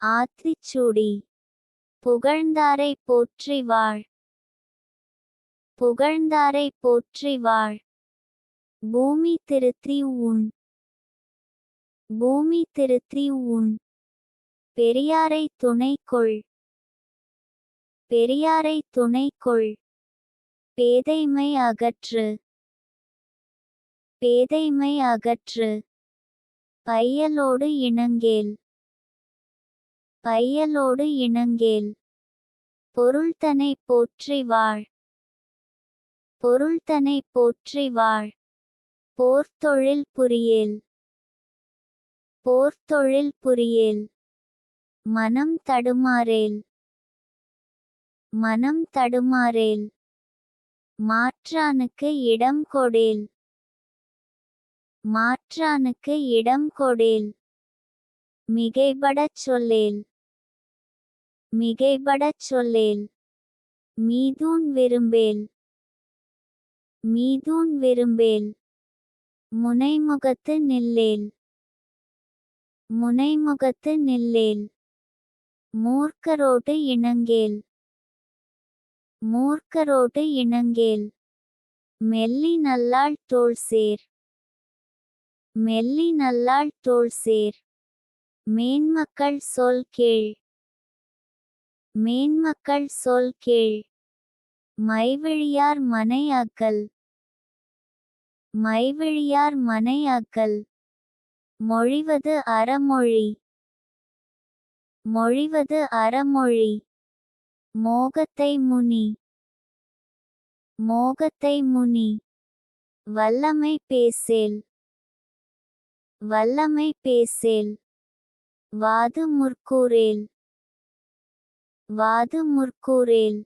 ஆத்திச்சூடி புகழ்ந்தாரை போற்றி வாழ். புகழ்ந்தாரை போற்றி வாழ். பூமி திருத்தி உண். பூமி திருத்தி உண். பெரியாரை துணை கொள். பெரியாரை துணை கொள். பேதைமை அகற்று. பேதைமை அகற்று. பையலோடு இணங்கேல். பையலோடு இணங்கேல். பொருள்தனை போற்றி வாழ். பொருள்தனை போற்றி வாழ். போர்த்தொழில் புரியேல். போர்த்தொழில் புரியேல். மனம் தடுமாறேல். மனம் தடுமாறேல். மாற்றானுக்கு இடம் கொடேல். மாற்றானுக்கு இடம் கொடேல். மிகைபடச் சொல்லேல். மிகைபடச் சொல்லேல். மீதூன் விரும்பேல். மீதூன் விரும்பேல். முனைமுகத்து நில்லேல். முனைமுகத்து நில்லேல். மூர்க்கரோடு இணங்கேல். மூர்க்கரோடு இணங்கேல். மெல்லி நல்லாள் தோள்சேர். மெல்லி நல்லாள் தோள்சேர். மேன்மக்கள் சொல் கேள். மேன்மக்கள் சொல் கேள். மைவிழியார் மனை அகல். மைவிழியார் மனை அகல். மொழிவது அறமொழி. மொழிவது அறமொழி. மோகத்தை முனி. மோகத்தை முனி. வல்லமை பேசேல். வல்லமை பேசேல். வாது முற்கூறேல். வாது முற்கூறேல்.